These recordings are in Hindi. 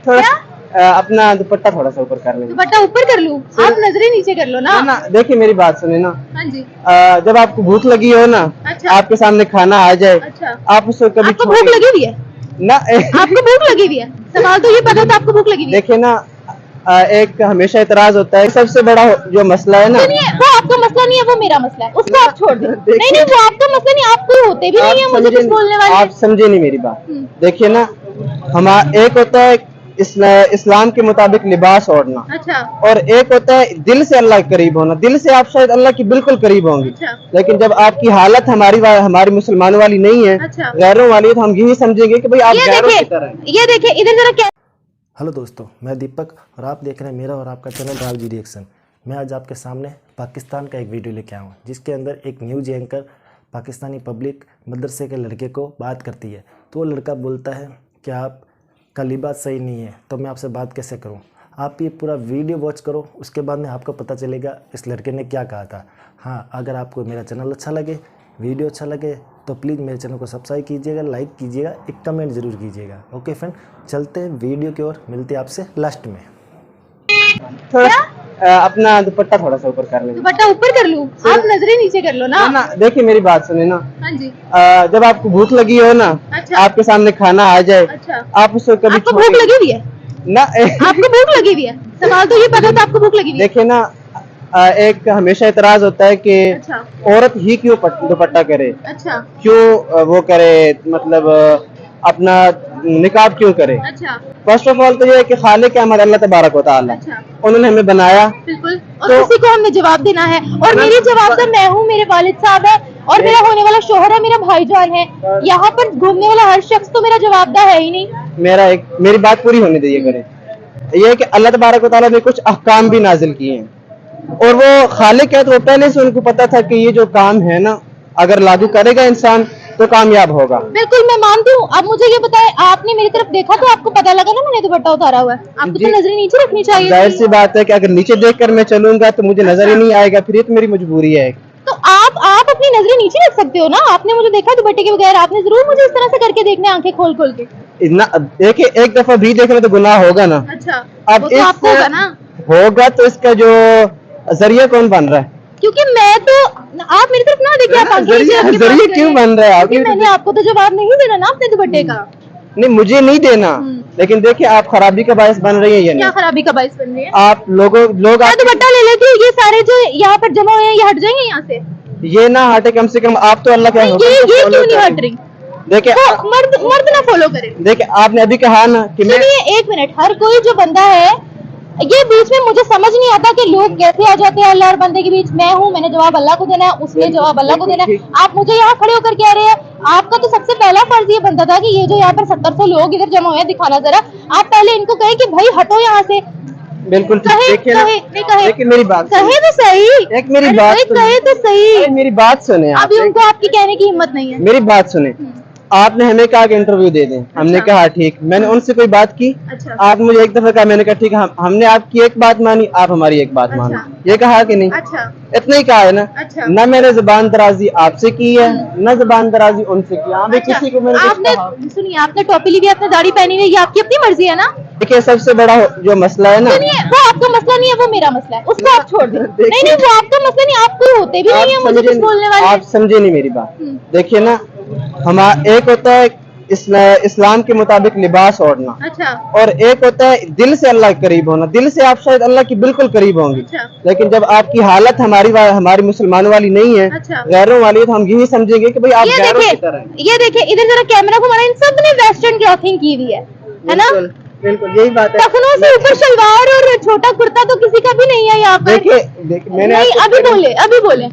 थोड़ा अपना दुपट्टा थोड़ा सा ऊपर कर लें। दुपट्टा ऊपर कर लूं? आप नजरें नीचे कर लो ना। ना देखिए मेरी बात सुने ना। हाँ जी। जब आपको भूख लगी हो ना, अच्छा। आपके सामने खाना आ जाए, अच्छा। आप उसको कभी आपको भूख लगी हुई है ना आपको भूख लगी हुई है? सवाल तो ये पता था आपको भूख लगी हुई है। देखिए ना, एक हमेशा इतराज होता है, सबसे बड़ा जो मसला है ना, सुनिए, वो आपका मसला नहीं है, वो मेरा मसला है, उसको आप छोड़ दें। नहीं नहीं, वो आपका मसला नहीं, आप कोई होते भी नहीं है मुझे कुछ बोलने वाले। आप समझे नहीं मेरी बात। देखिए ना, एक होता है इस्लाम के मुताबिक लिबास ओढ़ना। अच्छा। और एक होता है दिल से अल्लाह के करीब होना। दिल से आप शायद अल्लाह की बिल्कुल करीब होंगे। अच्छा। लेकिन जब आपकी हालत हमारी मुसलमानों वाली नहीं है, अच्छा। गैरों वाली है, तो हम यही समझेंगे कि भाई आप गैरों की तरह हैं। ये देखिए इधर जरा क्या। हेलो दोस्तों, मैं दीपक और आप देख रहे हैं मेरा और आपका चैनल राव जी रिएक्शन। मैं आज आपके सामने पाकिस्तान का एक वीडियो लेके आया हूँ, जिसके अंदर एक न्यूज़ एंकर पाकिस्तानी पब्लिक मदरसे के लड़के को बात करती है। तो वो लड़का बोलता है कि आपका लिबास सही नहीं है, तो मैं आपसे बात कैसे करूँ। आप ये पूरा वीडियो वॉच करो, उसके बाद में आपको पता चलेगा इस लड़के ने क्या कहा था। हाँ, अगर आपको मेरा चैनल अच्छा लगे, वीडियो अच्छा लगे, तो प्लीज़ मेरे चैनल को सब्सक्राइब कीजिएगा, लाइक कीजिएगा, एक कमेंट ज़रूर कीजिएगा। ओके फ्रेंड, चलते हैं वीडियो की ओर, मिलते हैं आपसे लास्ट में। थोड़ा अपना दुपट्टा थोड़ा सा ऊपर कर लें। दुपट्टा ऊपर कर लूं? आप नजरें नीचे कर लो ना। ना देखिए मेरी बात सुने ना। हाँ जी। जब आपको भूख लगी हो ना, अच्छा। आपके सामने खाना आ जाए, अच्छा। आप उसको कभी आपको भूख लगी हुई है ना आपको भूख लगी हुई है? सवाल तो ये पता था आपको भूख लगी हुई है। देखिए ना, एक हमेशा इतराज होता है कि अच्छा। औरत ही क्यों दुपट्टा करे, अच्छा। क्यों वो करे, मतलब अपना निकाब क्यों करे। अच्छा। फर्स्ट ऑफ ऑल तो ये है कि खालिक अहमद अल्लाह तबारक व तआला, अच्छा। उन्होंने हमें बनाया। बिल्कुल। और तो उसी को हमने जवाब देना है। और मेरी जवाबदार मैं हूँ, मेरे वालिद साहब है, और मेरा होने वाला शोहर है, मेरा भाईजान है। यहाँ पर घूमने वाला हर शख्स तो मेरा जवाबदार है ही नहीं। मेरी बात पूरी होने दीजिए करे। ये है कि अल्लाह तबारक व तआला ने कुछ अहकाम भी नाजिल किए हैं, और वो खालिक है, तो वो पहले से उनको पता था कि ये जो काम है ना, अगर लागू करेगा इंसान तो कामयाब होगा। बिल्कुल मैं मानती हूँ। अब मुझे ये बताएं, आपने मेरी तरफ देखा तो आपको पता लगा ना मैंने दुपट्टा उतारा हुआ है? आपको तो नजरें नीचे रखनी चाहिए। जाहिर सी बात है कि अगर नीचे देखकर मैं चलूंगा तो मुझे नजर ही नहीं आएगा, फिर ये तो मेरी मजबूरी है। तो आप अपनी नजरें नीचे रख सकते हो ना। आपने मुझे देखा दुपट्टे के बगैर, आपने जरूर मुझे इस तरह से करके देखना है, आंखें खोल खोल के। देखिए, एक दफा भी देखना तो गुनाह होगा ना। अच्छा। अब वो तो आपको होगा ना। होगा तो इसका जो जरिया कौन बन रहा है? क्योंकि मैं तो, आप मेरी तरफ ना देखिए, आप जरिया क्यों बन रहा है? मैंने आपको तो जवाब नहीं देना ना अपने दुपट्टे का। नहीं, मुझे नहीं देना, लेकिन देखिए आप खराबी का बायस बन रही है। ये क्या खराबी का बायस बन रही है? आप लोग दुपट्टा ले लेती हूँ, ये सारे जो यहाँ पर जमा हुए हैं ये हट जाएंगे यहाँ से। ये ना हटे, कम से कम आप तो अल्लाह के ये क्यों नहीं हट रही? देखिए मर्द ना फॉलो करे। देखिए, आपने अभी कहा ना कि सुनिए एक मिनट, हर कोई जो बंदा है, ये बीच में मुझे समझ नहीं आता कि लोग कैसे आ जाते हैं अल्लाह और बंदे के बीच। मैं हूँ, मैंने जवाब अल्लाह को देना है, उसने जवाब अल्लाह को देना है। आप मुझे यहाँ खड़े होकर कह रहे हैं, आपका तो सबसे पहला फर्ज ये बनता था कि ये जो यहाँ पर 700 लोग इधर जमा हुए हैं, दिखाना जरा। आप पहले इनको कहे कि भाई हटो यहाँ से। बिल्कुल देखिए मेरी बात कहे तो सही, एक मेरी बात कहे तो सही। मेरी बात सुने। अभी उनको आपकी कहने की हिम्मत नहीं है। मेरी बात सुने। आपने हमें कहा कि इंटरव्यू दे दें, हमने कहा ठीक। मैंने उनसे कोई बात की? अच्छा। आप मुझे एक दफा कहा, मैंने कहा ठीक है, हमने आपकी एक बात मानी, आप हमारी एक बात मानी। ये कहा कि नहीं? अच्छा। इतना ही कहा है ना। अच्छा। न मैंने जुबान दराजी आपसे की है, न जुबान दराजी उनसे की। हाँ, किसी को मैंने आपने सुनिए, आपने टोपी ली भी, आपने दाढ़ी पहनी हुई, ये आपकी अपनी मर्जी है ना। देखिए, सबसे बड़ा जो मसला है ना, सुनिए, वो आपका मसला नहीं है, वो मेरा मसला है, उसको आप छोड़ दें। नहीं नहीं, वो आपका मसला नहीं, आप कोई होते भी नहीं है मुझे कुछ बोलने वाले। आप समझे नहीं मेरी बात। देखिए ना, एक होता है इस्लाम के मुताबिक लिबास ओढ़ना। अच्छा। और एक होता है दिल से अल्लाह के करीब होना। दिल से आप शायद अल्लाह की बिल्कुल करीब होंगे। अच्छा। लेकिन जब आपकी हालत हमारी मुसलमानों वाली नहीं है, अच्छा। गैरों वाली है, तो हम यही समझेंगे कि भाई आप गैरों की तरह हैं। ये देखिए इधर जरा कैमरा घुमाना, इन सब ने वेस्टर्न क्लॉथिंग की हुई है ना। बिल्कुल यही बात है। टखनों से ऊपर शलवार और छोटा कुर्ता तो किसी का भी नहीं है यहाँ पर। देखिए मैंने अभी बोले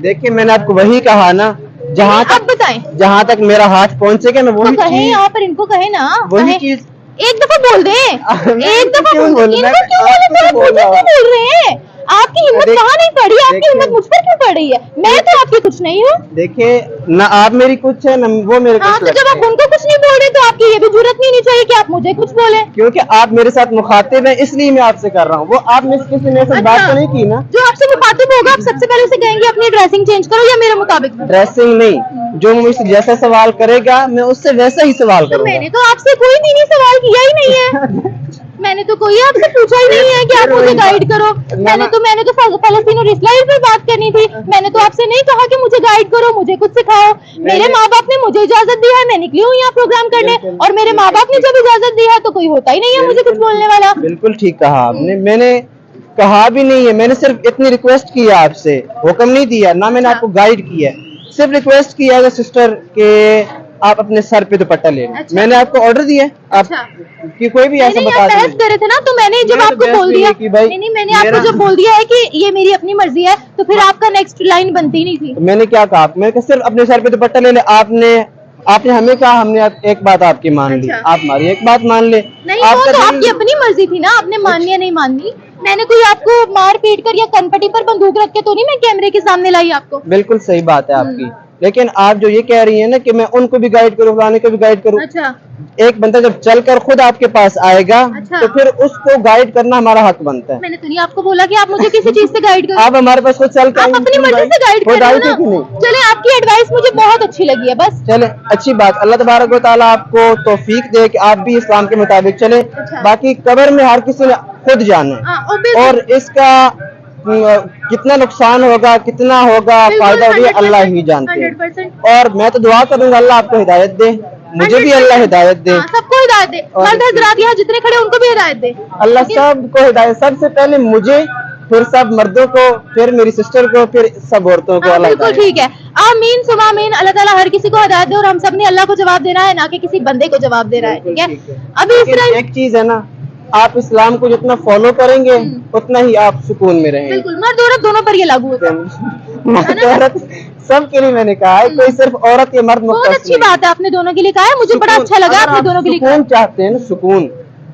देखिए मैंने आपको वही कहा ना, जहाँ तक बताएं, जहाँ तक मेरा हाथ पहुँचेगा ना, वही कहे यहाँ पर, इनको कहे ना, वही चीज एक दफा बोल दे, एक दफा क्यों बोल रहे हैं? आपकी हिम्मत कहाँ नहीं पड़ी? आपकी हिम्मत मुझ पर क्यों पड़ रही है? मैं तो आपकी कुछ नहीं हूँ। देखिए ना आप मेरी कुछ है ना वो मेरे हाँ, कुछ तो जब लगते आप हैं। उनको कुछ नहीं बोल रहे तो आपकी ये भी जरूरत नहीं होनी चाहिए कि आप मुझे कुछ बोले। क्योंकि आप मेरे साथ मुखातिब हैं इसलिए मैं आपसे कर रहा हूँ। वो आप किसी मेरे साथ बात तो नहीं की ना। जो आपसे मुखातिब होगा आप सबसे पहले उसे कहेंगे अपनी ड्रेसिंग चेंज करो या मेरे मुताबिक। ड्रेसिंग नहीं, जो मुझसे जैसा सवाल करेगा मैं उससे वैसा ही सवाल तो करूंगा। मैंने तो आपसे कोई दीनी सवाल किया ही नहीं है। मैंने तो कोई आपसे पूछा ही नहीं है कि आप मुझे गाइड करो। मैंने तो फलस्तीन और इसराइल पर बात करनी थी। मैंने तो आपसे नहीं कहा कि मुझे गाइड करो, मुझे कुछ सिखाओ। मेरे माँ बाप ने मुझे इजाजत दी है, मैं निकली हूँ यहाँ प्रोग्राम करने, और मेरे माँ बाप ने जब इजाजत दी है तो कोई होता ही नहीं है मुझे कुछ बोलने वाला। बिल्कुल ठीक कहा आपने। मैंने कहा भी नहीं है, मैंने सिर्फ इतनी रिक्वेस्ट की है आपसे, हुक्म नहीं दिया ना, मैंने आपको गाइड किया है, सिर्फ रिक्वेस्ट किया है सिस्टर के आप अपने सर पे दुपट्टा ले लें। मैंने आपको ऑर्डर दिया है आप कि कोई भी ऐसा बता बहस कर रहे थे ना, तो मैंने जब आपको बोल दिया कि भाई नहीं, मैंने आपको जब बोल दिया है कि ये मेरी अपनी मर्जी है, तो फिर आपका नेक्स्ट लाइन बनती नहीं थी। मैंने क्या कहा, मैंने कहा सिर्फ अपने सर पे दुपट्टा ले ले। आपने हमें कहा, हमने एक बात आपकी मान ली, आप हमारी एक बात मान ले। नहीं, वो तो आपकी अपनी मर्जी थी ना, आपने माननी या नहीं माननी। मैंने कोई आपको मार पीट कर या कनपटी पर बंदूक रख के तो नहीं मैं कैमरे के सामने लाई आपको। बिल्कुल सही बात है आपकी, लेकिन आप जो ये कह रही है ना कि मैं उनको भी गाइड करूँ, फलाने को भी गाइड करूँ। अच्छा, एक बंदा जब चलकर खुद आपके पास आएगा तो फिर उसको गाइड करना हमारा हक बनता है। मैंने तो नहीं आपको बोला कि आप मुझे किसी चीज से गाइड करो। आप हमारे पास खुद चल आप अपनी मर्जी से गाइड कर रहे हो ना। चले, आपकी एडवाइस मुझे बहुत अच्छी लगी है। बस चले, अच्छी बात, अल्लाह तबारक व तआला आपको तौफीक दे कि आप भी इस्लाम के मुताबिक चले। बाकी कब्र में हर किसी ने खुद जाना है, और इसका कितना नुकसान होगा, कितना होगा, फायदा होगा, अल्लाह ही जानते हैं। और मैं तो दुआ करूंगा अल्लाह आपको हिदायत दे, मुझे भी अल्लाह हिदायत दे, सबको हिदायत दे। मर्द हजरात यहाँ जितने खड़े उनको भी हिदायत दे। अल्लाह सबको हिदायत, सबसे पहले मुझे, फिर सब मर्दों को, फिर मेरी सिस्टर को, फिर सब औरतों को। बिल्कुल ठीक है, आमीन सुमा आमीन। अल्लाह ताला हर किसी को हिदायत दे, और हम सब ने अल्लाह को जवाब देना है, ना कि किसी बंदे को जवाब देना है। ठीक है, अभी इसराइल एक चीज है ना, आप इस्लाम को जितना फॉलो करेंगे उतना ही आप सुकून में रहेंगे। बिल्कुल, मर्द औरत दोनों पर ये लागू होता है। मर्द औरत सब के लिए मैंने कहा है, कोई सिर्फ औरत या मर्द बहुत अच्छी बात है, आपने दोनों के लिए कहा है, मुझे बड़ा अच्छा लगा आपने दोनों के लिए कहा। सुकून चाहते हैं ना, सुकून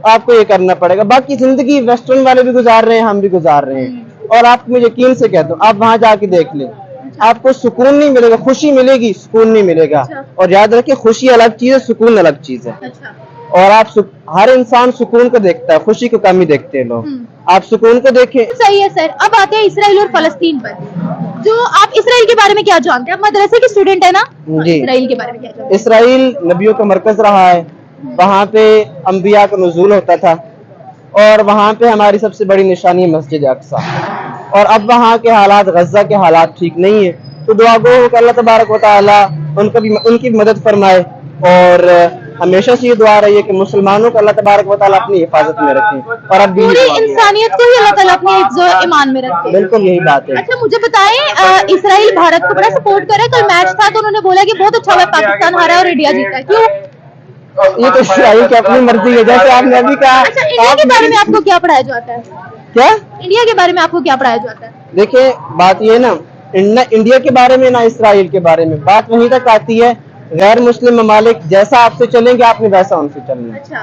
आपको ये करना पड़ेगा। बाकी जिंदगी वेस्टर्न वाले भी गुजार रहे हैं, हम भी गुजार रहे हैं, और आप मुझे यकीन से कहता हूँ, आप वहाँ जाके देख लें, आपको सुकून नहीं मिलेगा, खुशी मिलेगी, सुकून नहीं मिलेगा। और याद रखिए, खुशी अलग चीज है, सुकून अलग चीज है। और आप हर इंसान सुकून को देखता है, खुशी को कम ही देखते हैं लोग। आप सुकून को देखें। सही है सर। अब आते हैं इसराइल और फलस्तीन पर। जो आप इसराइल के बारे में क्या जानते हैं? आप मदरसे के स्टूडेंट है ना जी। इसराइल के बारे में क्या जानते हैं? इसराइल नबियों का मरकज रहा है, वहाँ पे अंबिया का नुज़ूल होता था, और वहाँ पे हमारी सबसे बड़ी निशानी मस्जिद अक्सा। और अब वहाँ के हालात, गज़ा के हालात ठीक नहीं है, तो दुआ गो हो कि अल्लाह तबारक व तआला उनकी मदद फरमाए। और हमेशा से ये दुआ रही है कि मुसलमानों को अल्लाह तबारक व तआला अपनी हिफाजत में रखे, और अब भी पूरी इंसानियत को ही अल्लाह ताला अपने हिफ्ज़ ईमान में रखे। बिल्कुल यही बात है। अच्छा, मुझे बताएं, इसराइल भारत को बड़ा सपोर्ट कर रहा है। कल मैच था तो उन्होंने बोला कि बहुत अच्छा हुआ पाकिस्तान हारा और इंडिया जीता। क्यों? ये तो इसराइल की अपनी मर्जी है, जैसे आपने अभी कहा। अच्छा, इंडिया के बारे में आपको क्या पढ़ाया जाता है? क्या इंडिया के बारे में आपको क्या पढ़ाया जाता है? देखिए, बात ये ना इंडिया के बारे में ना इसराइल के बारे में, बात वहीं तक आती है, गैर मुस्लिम ममालिक जैसा आपसे चलेंगे आपने वैसा उनसे चलना है। अच्छा,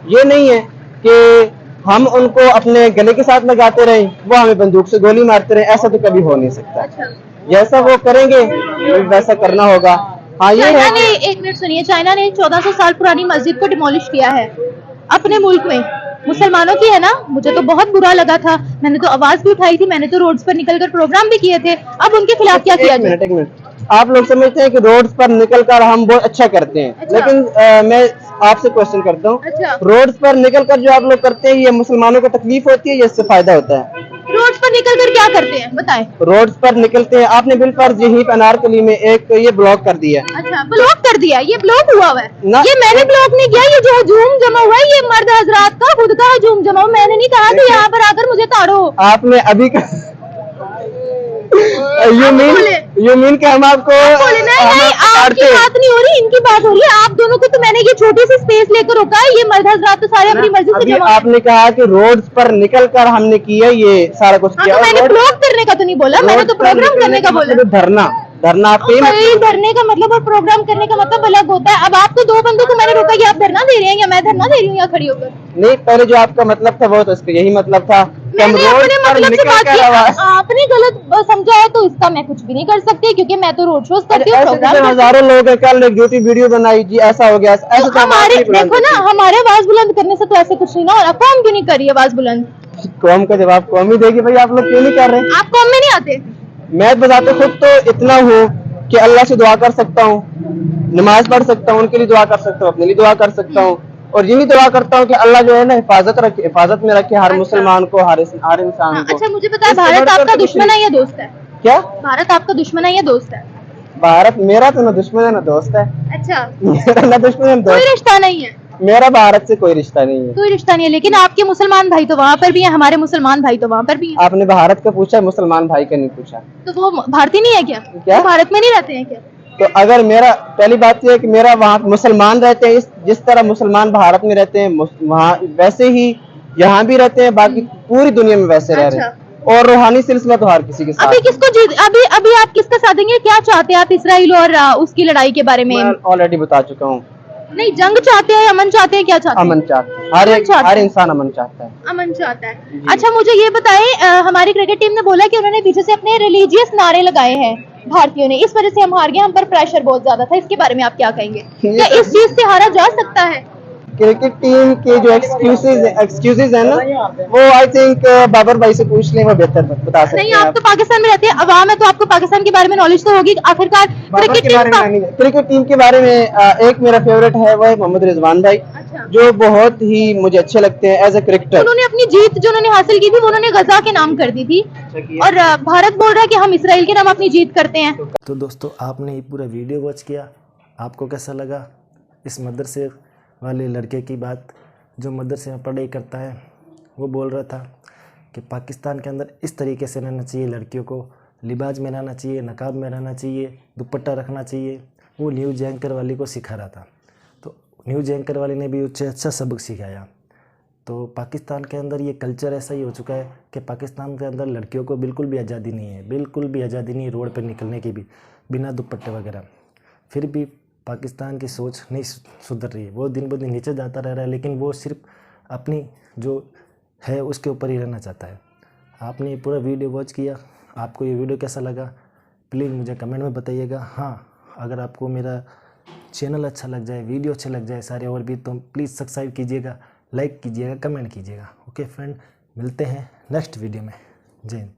ये नहीं है कि हम उनको अपने गले के साथ लगाते रहें, वो हमें बंदूक से गोली मारते रहे, ऐसा तो कभी हो नहीं सकता। जैसा वो करेंगे वैसा करना होगा। हाँ, ये चाइना है ने, एक मिनट सुनिए, चाइना ने 1400 साल पुरानी मस्जिद को डिमोलिश किया है अपने मुल्क में, मुसलमानों की है ना। मुझे तो बहुत बुरा लगा था, मैंने तो आवाज भी उठाई थी, मैंने तो रोड्स पर निकलकर प्रोग्राम भी किए थे। अब उनके खिलाफ क्या किया जाए? एक मिनट, आप लोग समझते हैं कि रोड्स पर निकलकर हम बहुत अच्छा करते हैं। अच्छा। लेकिन मैं आपसे क्वेश्चन करता हूँ, अच्छा। रोड्स पर निकलकर जो आप लोग करते हैं, ये मुसलमानों को तकलीफ होती है या इससे फायदा होता है? रोड्स पर निकलकर क्या करते हैं बताएं? रोड्स पर निकलते हैं, आपने बिलफर्ज यहीं पे अनारकली में एक ये ब्लॉक कर दिया। अच्छा, ब्लॉक कर दिया? ये ब्लॉक हुआ है ना, ये मैंने ब्लॉक नहीं किया, ये जो हजूम जमा हुआ है ये मर्द हजरात का खुद का हजूम जमा हुआ। मैंने नहीं कहा कि यहाँ पर आकर मुझे ताड़ो। आपने अभी यू मीन कि हम आपको नहीं, आपकी बात नहीं हो रही, इनकी बात हो रही है। आप दोनों को तो मैंने ये छोटी सी स्पेस लेकर रोका है, ये मर्द हजरात तो सारे अपनी मर्जी से जमा। आपने कहा कि रोड्स पर निकलकर हमने किया ये सारा कुछ किया। तो मैंने ब्लॉक करने का तो नहीं बोला, मैंने तो प्रोग्राम करने का बोला। धरना धरना आपको भाई धरने का मतलब और प्रोग्राम करने का मतलब अलग होता है। अब आप तो 2 बंदों को मैंने रोका कि आप धरना दे रहे हैं या मैं धरना दे रही हूँ यहाँ खड़ी होकर। नहीं, पहले जो आपका मतलब था वो तो उसका यही मतलब था कि हम मैंने रोड अपने पर मतलब से निकल बात कर की, आवाज। आपने गलत समझा है तो इसका मैं कुछ भी नहीं कर सकती क्योंकि मैं तो रोड शोज करती हूँ, ऐसे प्रोग्राम जैसे करती हूँ। हजारों लोग हैं, कल एक ड्यूटी वीडियो बनाई जी, ऐसा हो गया, ऐसे तो आवाज हमारे नहीं बुलंद देखो ना, होती। हमारे आवाज बुलंद करने से तो ऐसे कुछ नहीं ना हो रहा। कौन क्यों नहीं कर रही आवाज बुलंद? कौम का जवाब कौम ही देगी भाई, आप लोग क्यों नहीं कर रहे? आप कौम में नहीं आते? मैं बताता खुद तो इतना हूँ कि अल्लाह से दुआ कर सकता हूँ, नमाज पढ़ सकता हूँ, उनके लिए दुआ कर सकता हूँ, अपने लिए दुआ कर सकता हूँ, और यही दुआ करता हूँ कि अल्लाह जो है ना हिफाजत रखे, हिफाजत में रखे हर मुसलमान को, हर इंसान हाँ, को। अच्छा मुझे पता है, इससे भारत बढ़कर आपका तो कुछ दुश्मन नहीं। है या दोस्त है? क्या? भारत आपका दुश्मन है या दोस्त है? भारत मेरा तो ना दुश्मन है ना दोस्त है। अच्छा, मेरा ना दुश्मन है ना कोई दोस्त। रिश्ता नहीं है? मेरा भारत से कोई रिश्ता नहीं है। कोई रिश्ता नहीं है, लेकिन आपके मुसलमान भाई तो वहाँ पर भी हैं, हमारे मुसलमान भाई तो वहाँ पर भी हैं। आपने भारत का पूछा, मुसलमान भाई का नहीं पूछा। तो वो भारतीय नहीं है क्या? क्या? वो भारत में नहीं रहते हैं क्या? तो अगर मेरा, पहली बात यह है कि मेरा वहाँ मुसलमान रहते हैं, जिस तरह मुसलमान भारत में रहते हैं वहाँ वैसे ही यहाँ भी रहते हैं, बाकी पूरी दुनिया में वैसे रह रहे हैं। और रूहानी सिलसिला तो हर किसी के साथ अभी है। किसको जीत, अभी अभी आप किसका साथ देंगे? क्या चाहते हैं आप इसराइल और उसकी लड़ाई के बारे में? मैं ऑलरेडी बता चुका हूँ, नहीं, जंग चाहते हैं, अमन चाहते हैं, क्या चाहते हैं? अमन चाहता है, अमन चाहता हर है। इंसान अमन चाहता है। अमन चाहता है। अच्छा मुझे ये बताएं, हमारी क्रिकेट टीम ने बोला कि उन्होंने पीछे से अपने रिलीजियस नारे लगाए हैं भारतीयों ने, इस वजह से हम हार गए, हम पर प्रेशर बहुत ज्यादा था। इसके बारे में आप क्या कहेंगे? क्या इस चीज से हारा जा सकता है? क्रिकेट टीम के जो एक्सक्यूजेज है ना, वो आई थिंक बाबर भाई से पूछ लें, वो बेहतर बता सकते नहीं, हैं। आप तो पाकिस्तान में रहते हैं, अवाम है, तो आपको पाकिस्तान के बारे में नॉलेज तो होगी आखिरकार। बाबर क्रिकेट के बारे में टीम नहीं, क्रिकेट टीम के बारे में एक मेरा फेवरेट है, वो है मोहम्मद रिजवान भाई, अच्छा, जो बहुत ही मुझे अच्छे लगते हैं एज ए क्रिकेटर। उन्होंने अपनी जीत जो उन्होंने हासिल की थी वो उन्होंने गजा के नाम कर दी थी, और भारत बोल रहा है कि हम इसराइल के नाम अपनी जीत करते हैं। तो दोस्तों आपने ये पूरा वीडियो वॉच किया, आपको कैसा लगा इस मदरसे वाले लड़के की बात? जो मदरसे में पढ़ाई करता है वो बोल रहा था कि पाकिस्तान के अंदर इस तरीके से रहना चाहिए, लड़कियों को लिबाज में रहना चाहिए, नकाब में रहना चाहिए, दुपट्टा रखना चाहिए। वो न्यूज़ एंकर वाली को सिखा रहा था, तो न्यूज़ एंकर वाली ने भी उससे अच्छा सबक सिखाया। तो पाकिस्तान के अंदर ये कल्चर ऐसा ही हो चुका है कि पाकिस्तान के अंदर लड़कियों को बिल्कुल भी आज़ादी नहीं है, बिल्कुल भी आज़ादी नहीं है रोड पर निकलने की भी, बिना दुपट्टे वगैरह। फिर भी पाकिस्तान की सोच नहीं सुधर रही है, वो दिन ब दिन नीचे जाता रह रहा है, लेकिन वो सिर्फ अपनी जो है उसके ऊपर ही रहना चाहता है। आपने ये पूरा वीडियो वॉच किया, आपको ये वीडियो कैसा लगा प्लीज़ मुझे कमेंट में बताइएगा। हाँ, अगर आपको मेरा चैनल अच्छा लग जाए, वीडियो अच्छे लग जाए सारे और भी, तो प्लीज़ सब्सक्राइब कीजिएगा, लाइक कीजिएगा, कमेंट कीजिएगा। ओके फ्रेंड, मिलते हैं नेक्स्ट वीडियो में। जय हिंद।